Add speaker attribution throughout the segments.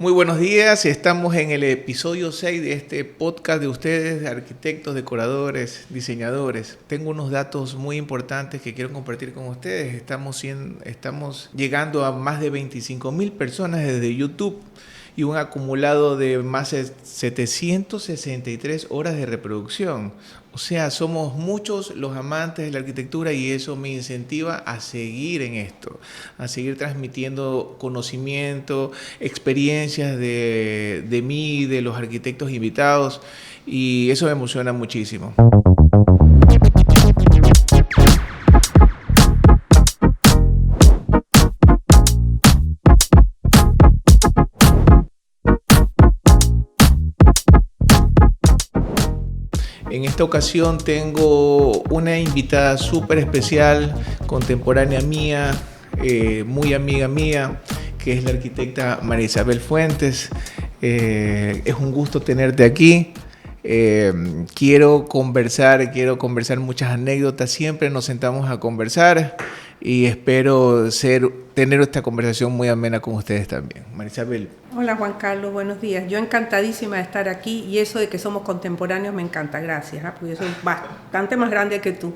Speaker 1: Muy buenos días, estamos en el episodio 6 de este podcast de ustedes, de arquitectos, decoradores, diseñadores. Tengo unos datos muy importantes que quiero compartir con ustedes. Estamos llegando a más de 25,000 personas desde YouTube y un acumulado de más de 763 horas de reproducción. O sea, somos muchos los amantes de la arquitectura y eso me incentiva a seguir en esto, a seguir transmitiendo conocimiento, experiencias de mí, de los arquitectos invitados, y eso me emociona muchísimo. En esta ocasión tengo una invitada súper especial, contemporánea mía, muy amiga mía, que es la arquitecta María Isabel Fuentes. Es un gusto tenerte aquí. Quiero conversar muchas anécdotas. Siempre nos sentamos a conversar y espero tener esta conversación muy amena con ustedes también. María Isabel.
Speaker 2: Hola Juan Carlos, buenos días. Yo encantadísima de estar aquí y eso de que somos contemporáneos me encanta, gracias, porque yo soy bastante más grande que tú.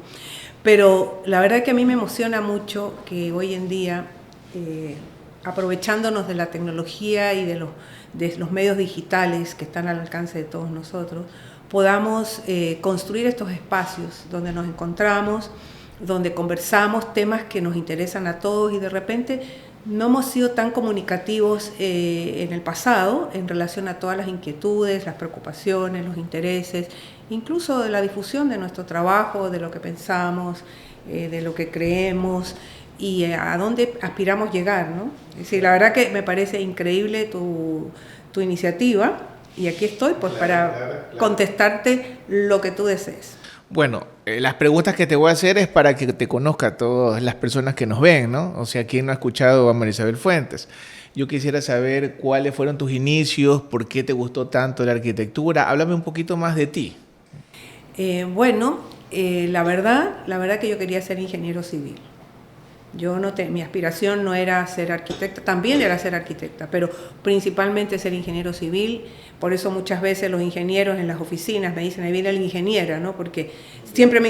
Speaker 2: Pero la verdad que a mí me emociona mucho que hoy en día, aprovechándonos de la tecnología y de los medios digitales que están al alcance de todos nosotros, podamos construir estos espacios donde nos encontramos, donde conversamos temas que nos interesan a todos y de repente no hemos sido tan comunicativos en el pasado en relación a todas las inquietudes, las preocupaciones, los intereses, incluso de la difusión de nuestro trabajo, de lo que pensamos, de lo que creemos y a dónde aspiramos llegar, ¿no? Es decir, la verdad que me parece increíble tu iniciativa y aquí estoy pues para contestarte lo que tú desees.
Speaker 1: Bueno, las preguntas que te voy a hacer es para que te conozca todas las personas que nos ven, ¿no? O sea, ¿quién no ha escuchado a María Isabel Fuentes? Yo quisiera saber cuáles fueron tus inicios, por qué te gustó tanto la arquitectura. Háblame un poquito más de ti.
Speaker 2: La verdad que yo quería ser ingeniero civil. Mi aspiración no era ser arquitecta, también era ser arquitecta, pero principalmente ser ingeniero civil. Por eso muchas veces los ingenieros en las oficinas me dicen, ahí viene la ingeniera, ¿no? Porque siempre me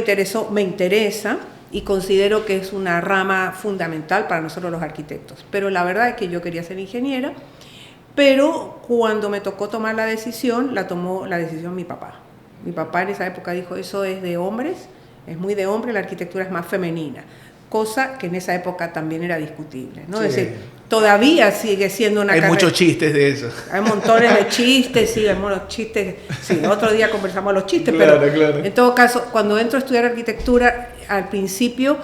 Speaker 2: interesa y considero que es una rama fundamental para nosotros los arquitectos. Pero la verdad es que yo quería ser ingeniera, pero cuando me tocó tomar la decisión, tomó la decisión mi papá. Mi papá en esa época dijo, eso es de hombres, es muy de hombre, la arquitectura es más femenina. Cosa que en esa época también era discutible, ¿no? Sí. Es decir, todavía sigue siendo una carrera.
Speaker 1: Hay muchos chistes de eso.
Speaker 2: Hay montones de chistes, sí, hay chistes. Sí, otro día conversamos los chistes,
Speaker 1: claro,
Speaker 2: pero
Speaker 1: claro.
Speaker 2: En todo caso, cuando entro a estudiar arquitectura, al principio,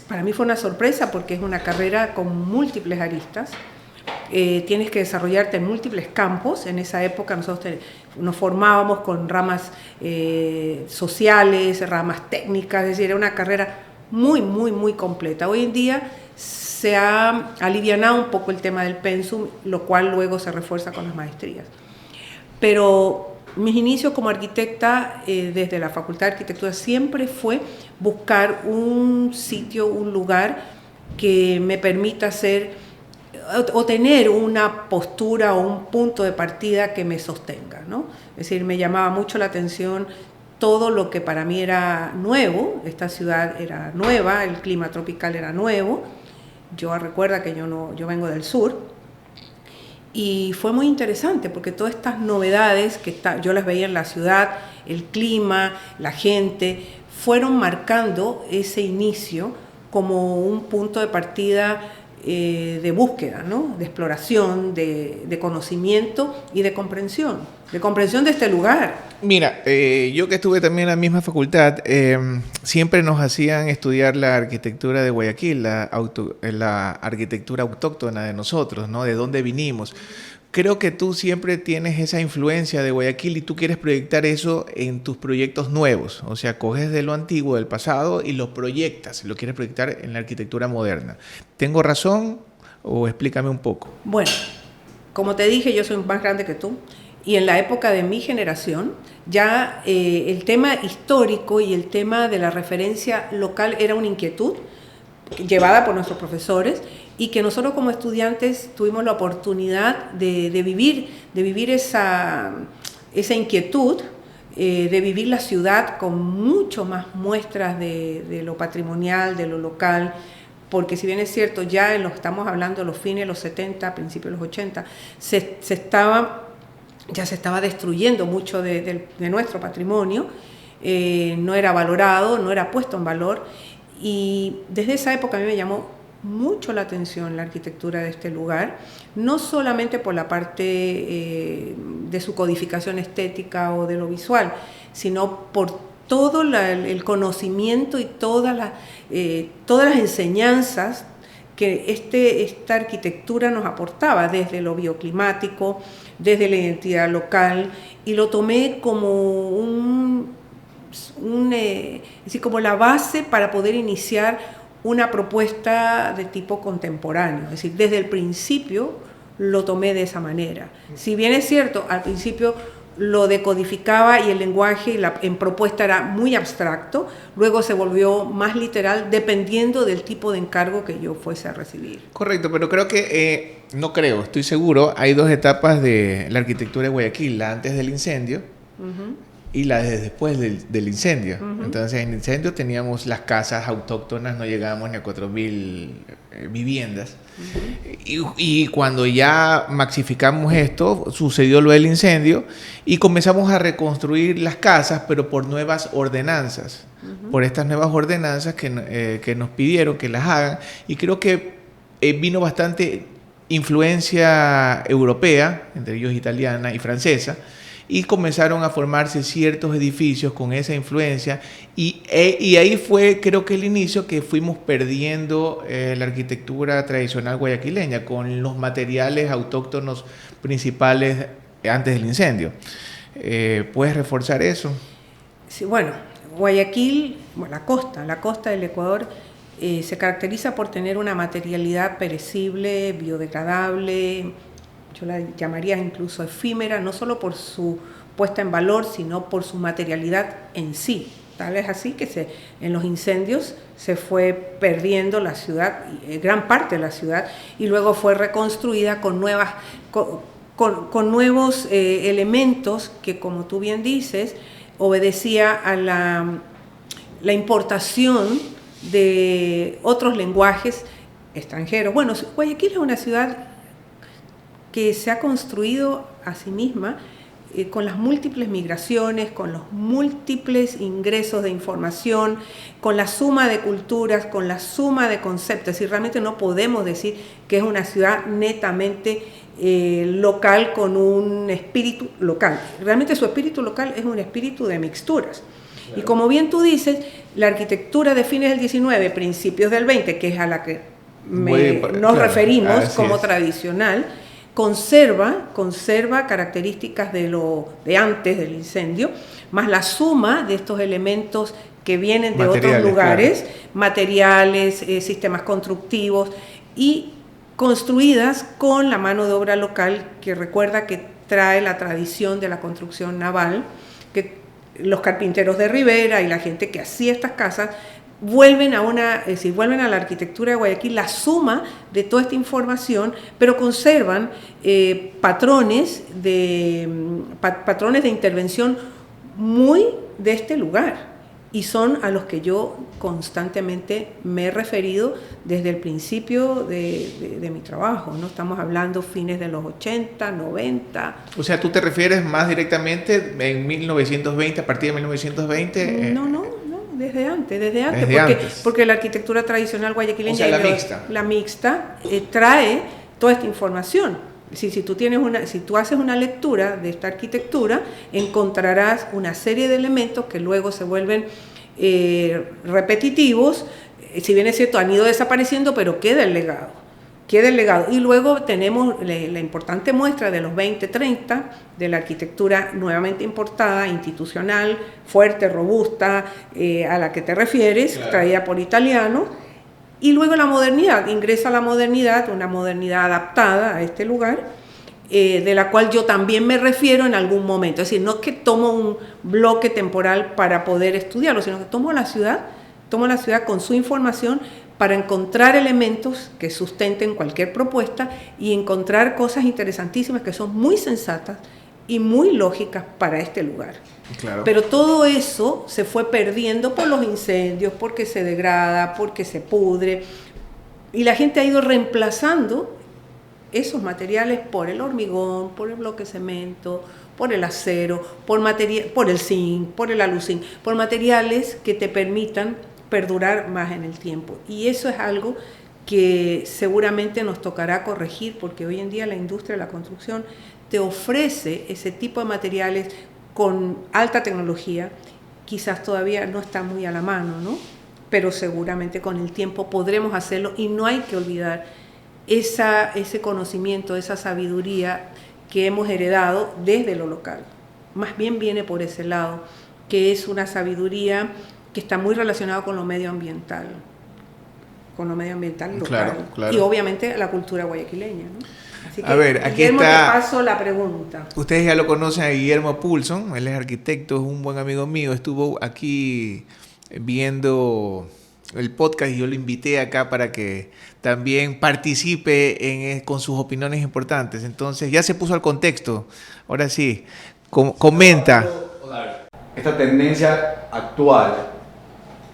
Speaker 2: para mí fue una sorpresa porque es una carrera con múltiples aristas. Tienes que desarrollarte en múltiples campos. En esa época nosotros nos formábamos con ramas sociales, ramas técnicas, es decir, era una carrera muy, muy, muy completa. Hoy en día se ha alivianado un poco el tema del pensum, lo cual luego se refuerza con las maestrías. Pero mis inicios como arquitecta desde la Facultad de Arquitectura siempre fue buscar un sitio, un lugar que me permita o tener una postura o un punto de partida que me sostenga, ¿no? Es decir, me llamaba mucho la atención todo lo que para mí era nuevo. Esta ciudad era nueva, el clima tropical era nuevo. Recuerda que yo vengo del sur y fue muy interesante porque todas estas novedades yo las veía en la ciudad, el clima, la gente, fueron marcando ese inicio como un punto de partida de búsqueda, ¿no? De exploración, de conocimiento y de comprensión de este lugar.
Speaker 1: Mira, yo que estuve también en la misma facultad, siempre nos hacían estudiar la arquitectura de Guayaquil, la arquitectura autóctona de nosotros, ¿no? De dónde vinimos. Creo que tú siempre tienes esa influencia de Guayaquil y tú quieres proyectar eso en tus proyectos nuevos. O sea, coges de lo antiguo, del pasado y lo proyectas, lo quieres proyectar en la arquitectura moderna. ¿Tengo razón o explícame un poco?
Speaker 2: Bueno, como te dije, yo soy más grande que tú y en la época de mi generación ya el tema histórico y el tema de la referencia local era una inquietud llevada por nuestros profesores y que nosotros como estudiantes tuvimos la oportunidad de vivir esa inquietud, de vivir la ciudad con mucho más muestras de lo patrimonial, de lo local, porque si bien es cierto, ya estamos hablando de los fines de los 70, principios de los 80, ya se estaba destruyendo mucho de nuestro patrimonio, no era valorado, no era puesto en valor, y desde esa época a mí me llamó mucho la atención la arquitectura de este lugar, no solamente por la parte de su codificación estética o de lo visual, sino por todo el conocimiento y todas las enseñanzas que esta arquitectura nos aportaba, desde lo bioclimático, desde la identidad local, y lo tomé como como la base para poder iniciar una propuesta de tipo contemporáneo. Es decir, desde el principio lo tomé de esa manera. Si bien es cierto, al principio lo decodificaba y el lenguaje en propuesta era muy abstracto, luego se volvió más literal dependiendo del tipo de encargo que yo fuese a recibir.
Speaker 1: Correcto, pero creo que, estoy seguro, hay dos etapas de la arquitectura de Guayaquil, la antes del incendio y la de después del incendio. Entonces, en el incendio teníamos las casas autóctonas, no llegábamos ni a 4.000 viviendas. Y cuando ya maxificamos esto, sucedió lo del incendio y comenzamos a reconstruir las casas, pero por nuevas ordenanzas, por estas nuevas ordenanzas que nos pidieron que las hagan, y creo que vino bastante influencia europea, entre ellos italiana y francesa, y comenzaron a formarse ciertos edificios con esa influencia, y ahí fue, creo que el inicio que fuimos perdiendo la arquitectura tradicional guayaquileña con los materiales autóctonos principales antes del incendio. ¿Puedes reforzar eso?
Speaker 2: Sí, bueno, Guayaquil, la costa del Ecuador, se caracteriza por tener una materialidad perecible, biodegradable, yo la llamaría incluso efímera, no solo por su puesta en valor, sino por su materialidad en sí. Tal es así que en los incendios se fue perdiendo la ciudad, gran parte de la ciudad, y luego fue reconstruida con nuevos elementos que, como tú bien dices, obedecía a la importación de otros lenguajes extranjeros. Bueno, Guayaquil es una ciudad que se ha construido a sí misma con las múltiples migraciones, con los múltiples ingresos de información, con la suma de culturas, con la suma de conceptos. Y realmente no podemos decir que es una ciudad netamente local con un espíritu local. Realmente su espíritu local es un espíritu de mixturas. Y como bien tú dices, la arquitectura de fines del 19, principios del 20, que es a la que nos referimos como tradicional, conserva características de antes del incendio, más la suma de estos elementos que vienen de otros lugares, materiales, sistemas constructivos, y construidas con la mano de obra local, que recuerda que trae la tradición de la construcción naval, que los carpinteros de Rivera y la gente que hacía estas casas vuelven a la arquitectura de Guayaquil, la suma de toda esta información, pero conservan patrones de intervención muy de este lugar, y son a los que yo constantemente me he referido desde el principio de mi trabajo, ¿no? Estamos hablando fines de los 80, 90.
Speaker 1: O sea, ¿tú te refieres más directamente en 1920, a partir de 1920?
Speaker 2: No, desde antes, porque la arquitectura tradicional guayaquileña,
Speaker 1: o sea,
Speaker 2: la mixta trae toda esta información. Si tú haces una lectura de esta arquitectura, encontrarás una serie de elementos que luego se vuelven repetitivos. Si bien es cierto, han ido desapareciendo, pero queda el legado. Y luego tenemos la importante muestra de los 20-30 de la arquitectura nuevamente importada, institucional, fuerte, robusta, a la que te refieres, claro, traída por italianos. Y luego la modernidad, ingresa la modernidad, una modernidad adaptada a este lugar, de la cual yo también me refiero en algún momento. Es decir, no es que tomo un bloque temporal para poder estudiarlo, sino que tomo la ciudad con su información, para encontrar elementos que sustenten cualquier propuesta y encontrar cosas interesantísimas que son muy sensatas y muy lógicas para este lugar.
Speaker 1: Claro.
Speaker 2: Pero todo eso se fue perdiendo por los incendios, porque se degrada, porque se pudre, y la gente ha ido reemplazando esos materiales por el hormigón, por el bloque de cemento, por el acero, por el zinc, por el aluzinc, por materiales que te permitan perdurar más en el tiempo. Y eso es algo que seguramente nos tocará corregir, porque hoy en día la industria de la construcción te ofrece ese tipo de materiales con alta tecnología, quizás todavía no está muy a la mano, ¿no? Pero seguramente con el tiempo podremos hacerlo, y no hay que olvidar ese conocimiento, esa sabiduría que hemos heredado desde lo local. Más bien viene por ese lado, que es una sabiduría que está muy relacionada con lo medioambiental local,
Speaker 1: Claro.
Speaker 2: y obviamente la cultura guayaquileña, ¿no? Así que,
Speaker 1: A ver, aquí
Speaker 2: Guillermo,
Speaker 1: está.
Speaker 2: te paso la pregunta.
Speaker 1: Ustedes ya lo conocen a Guillermo Poulson, él es arquitecto, es un buen amigo mío, estuvo aquí viendo el podcast y yo lo invité acá para que también participe con sus opiniones importantes. Entonces ya se puso al contexto. Ahora sí, comenta.
Speaker 3: Esta tendencia actual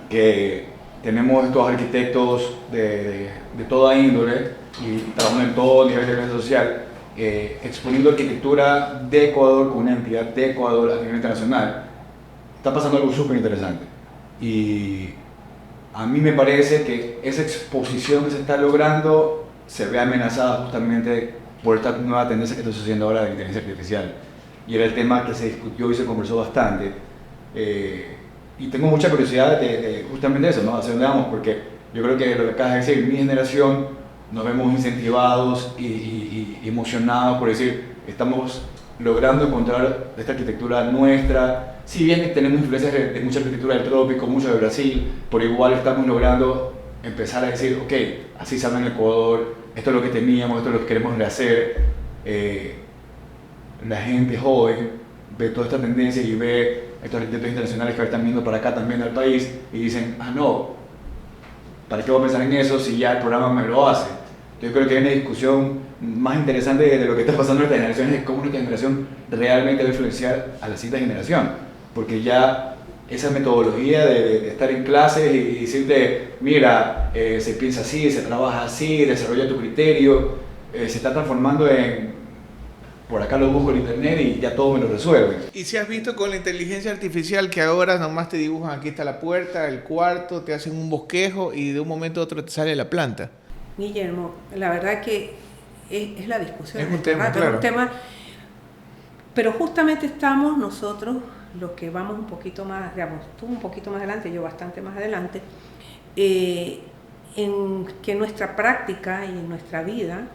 Speaker 3: que tenemos estos arquitectos de toda índole y trabajando en todo nivel de clase social, exponiendo arquitectura de Ecuador con una entidad de Ecuador a nivel internacional, está pasando algo súper interesante. Y a mí me parece que esa exposición que se está logrando se ve amenazada justamente por esta nueva tendencia que está sucediendo ahora de la inteligencia artificial. Y era el tema que se discutió y se conversó bastante. Y tengo mucha curiosidad de justamente eso, ¿no? Hacia dónde vamos, porque yo creo que lo que acabas de decir, mi generación, nos vemos incentivados y emocionados por decir, estamos logrando encontrar esta arquitectura nuestra. Si bien tenemos influencias de mucha arquitectura del trópico, mucho de Brasil, por igual estamos logrando empezar a decir, ok, así se habla en Ecuador, esto es lo que teníamos, esto es lo que queremos rehacer. La gente joven ve toda esta tendencia y ve estos arquitectos internacionales que están viendo para acá también al país y dicen, no, ¿para qué voy a pensar en eso si ya el programa me lo hace? Yo creo que hay una discusión más interesante de lo que está pasando en nuestra generación, es cómo nuestra generación realmente va a influenciar a la siguiente generación, porque ya esa metodología de estar en clases y decirte, mira, se piensa así, se trabaja así, desarrolla tu criterio, se está transformando en, por acá lo busco en internet y ya todo me lo resuelve.
Speaker 1: Y si has visto con la inteligencia artificial que ahora nomás te dibujan, aquí está la puerta, el cuarto, te hacen un bosquejo y de un momento a otro te sale la planta.
Speaker 2: Guillermo, la verdad que es la discusión.
Speaker 1: Es un tema, claro.
Speaker 2: Es un tema, pero justamente estamos nosotros, los que vamos un poquito más, digamos, tú un poquito más adelante, yo bastante más adelante, en que nuestra práctica y en nuestra vida,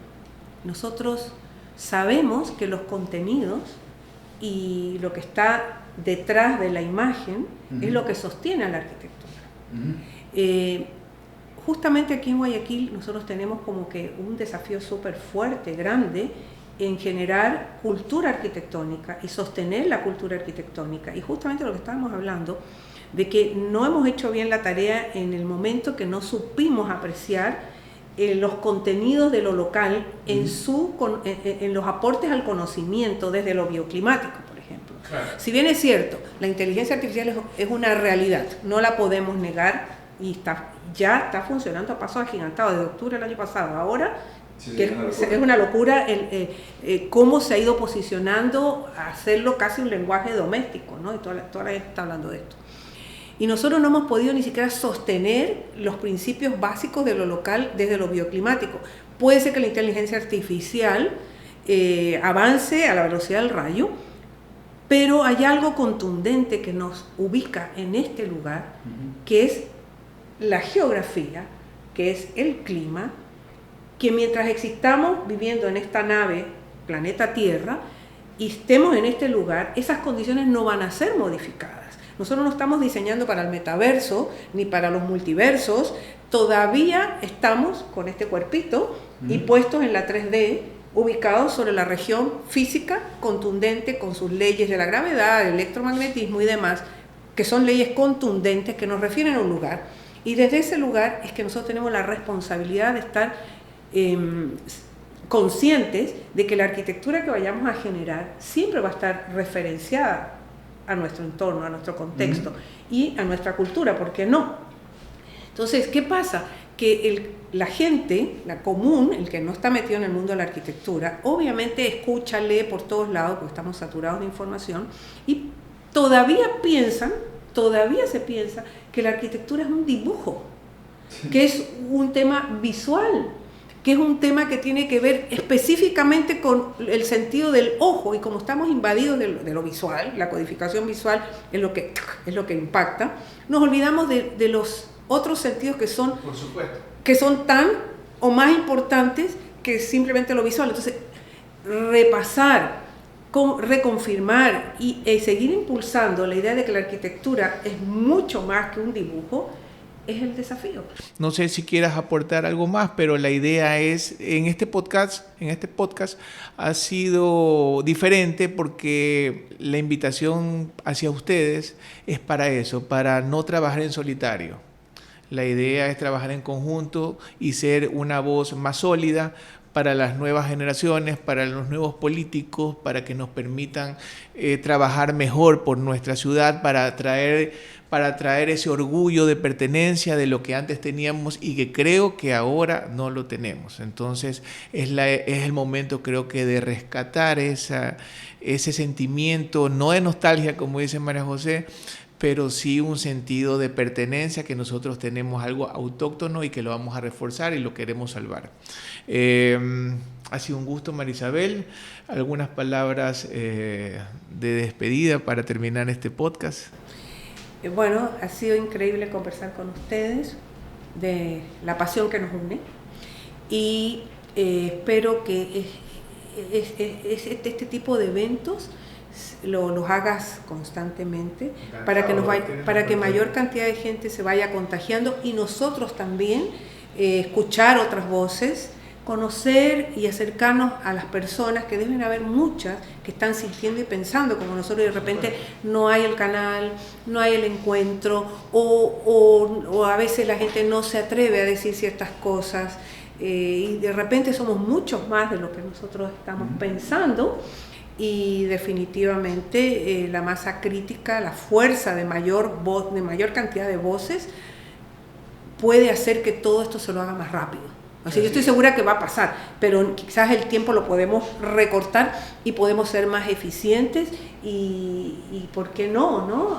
Speaker 2: nosotros sabemos que los contenidos y lo que está detrás de la imagen es lo que sostiene a la arquitectura. Justamente aquí en Guayaquil nosotros tenemos como que un desafío súper fuerte, grande, en generar cultura arquitectónica y sostener la cultura arquitectónica. Y justamente lo que estábamos hablando, de que no hemos hecho bien la tarea en el momento que no supimos apreciar los contenidos de lo local en los aportes al conocimiento desde lo bioclimático, por ejemplo. Claro. Si bien es cierto, la inteligencia artificial es una realidad, no la podemos negar, y ya está funcionando a pasos agigantados desde octubre del año pasado. Ahora sí, es una locura cómo se ha ido posicionando a hacerlo casi un lenguaje doméstico, ¿no? Y toda la gente está hablando de esto. Y nosotros no hemos podido ni siquiera sostener los principios básicos de lo local desde lo bioclimático. Puede ser que la inteligencia artificial avance a la velocidad del rayo, pero hay algo contundente que nos ubica en este lugar, que es la geografía, que es el clima, que mientras existamos viviendo en esta nave, planeta Tierra, y estemos en este lugar, esas condiciones no van a ser modificadas. Nosotros no estamos diseñando para el metaverso, ni para los multiversos, todavía estamos con este cuerpito y puestos en la 3D, ubicados sobre la región física contundente con sus leyes de la gravedad, el electromagnetismo y demás, que son leyes contundentes que nos refieren a un lugar. Y desde ese lugar es que nosotros tenemos la responsabilidad de estar conscientes de que la arquitectura que vayamos a generar siempre va a estar referenciada a nuestro entorno, a nuestro contexto y a nuestra cultura, ¿por qué no? Entonces, ¿qué pasa? Que la gente, la común, el que no está metido en el mundo de la arquitectura, obviamente escucha, lee por todos lados, porque estamos saturados de información, y todavía se piensa que la arquitectura es un dibujo, que es un tema visual, que es un tema que tiene que ver específicamente con el sentido del ojo, y como estamos invadidos de lo visual, la codificación visual es lo que impacta, nos olvidamos de los otros sentidos que son,
Speaker 1: por supuesto,
Speaker 2: que son tan o más importantes que simplemente lo visual. Entonces, repasar, reconfirmar y seguir impulsando la idea de que la arquitectura es mucho más que un dibujo es el desafío.
Speaker 1: No sé si quieras aportar algo más, pero la idea es, en este podcast ha sido diferente porque la invitación hacia ustedes es para eso, para no trabajar en solitario. La idea es trabajar en conjunto y ser una voz más sólida para las nuevas generaciones, para los nuevos políticos, para que nos permitan trabajar mejor por nuestra ciudad, para traer ese orgullo de pertenencia de lo que antes teníamos y que creo que ahora no lo tenemos. Entonces es el momento, creo que, de rescatar ese sentimiento, no de nostalgia, como dice María José, pero sí un sentido de pertenencia, que nosotros tenemos algo autóctono y que lo vamos a reforzar y lo queremos salvar. Ha sido un gusto, María Isabel. ¿Algunas palabras de despedida para terminar este podcast?
Speaker 2: Bueno, ha sido increíble conversar con ustedes de la pasión que nos une y espero que este tipo de eventos los hagas constantemente para que mayor cantidad de gente se vaya contagiando y nosotros también escuchar otras voces, conocer y acercarnos a las personas, que deben haber muchas que están sintiendo y pensando como nosotros, y de repente no hay el canal, no hay el encuentro, o a veces la gente no se atreve a decir ciertas cosas, y de repente somos muchos más de lo que nosotros estamos pensando. Y definitivamente la masa crítica, la fuerza de mayor cantidad de voces puede hacer que todo esto se lo haga más rápido. Así que yo estoy segura que va a pasar, pero quizás el tiempo lo podemos recortar y podemos ser más eficientes y ¿por qué no?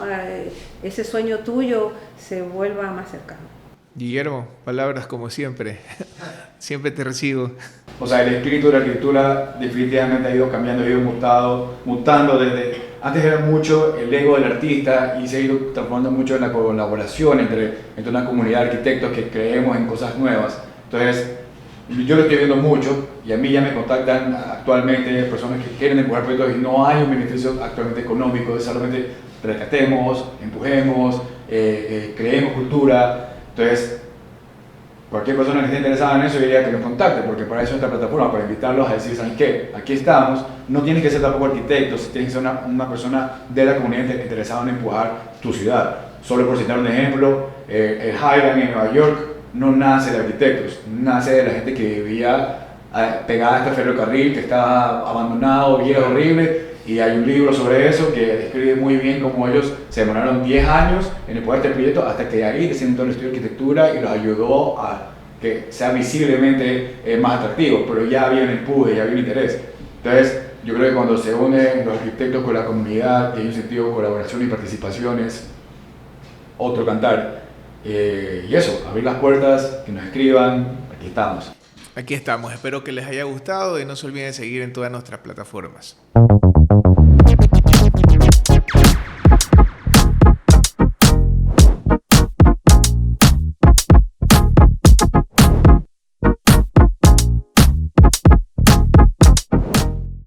Speaker 2: Ese sueño tuyo se vuelva más cercano.
Speaker 1: Guillermo, palabras como siempre. Siempre te recibo.
Speaker 3: O sea, el espíritu de la arquitectura definitivamente ha ido cambiando, ha ido mutando desde... Antes era mucho el ego del artista y se ha ido transformando mucho en la colaboración entre una comunidad de arquitectos que creemos en cosas nuevas. Entonces, yo lo estoy viendo mucho y a mí ya me contactan actualmente personas que quieren empujar proyectos y no hay un beneficio actualmente económico, es solamente rescatemos, empujemos, creemos cultura. Entonces, cualquier persona que esté interesada en eso, yo diría que nos contacte, porque para eso es esta plataforma, para invitarlos a decir, ¿saben qué? Aquí estamos, no tienes que ser tampoco arquitectos, tienes que ser una persona de la comunidad interesada en empujar tu ciudad. Solo por citar un ejemplo, el Highland en Nueva York no nace de arquitectos, nace de la gente que vivía pegada a este ferrocarril que estaba abandonado, viejo, horrible. Y hay un libro sobre eso que describe muy bien cómo ellos se demoraron 10 años en el poder del proyecto hasta que ahí deciden todo el estudio de arquitectura y los ayudó a que sea visiblemente más atractivo, pero ya había un empuje, ya había un interés. Entonces, yo creo que cuando se unen los arquitectos con la comunidad y hay un sentido de colaboración y participación es otro cantar. Y eso, abrir las puertas, que nos escriban, aquí estamos.
Speaker 1: Aquí estamos, espero que les haya gustado y no se olviden de seguir en todas nuestras plataformas.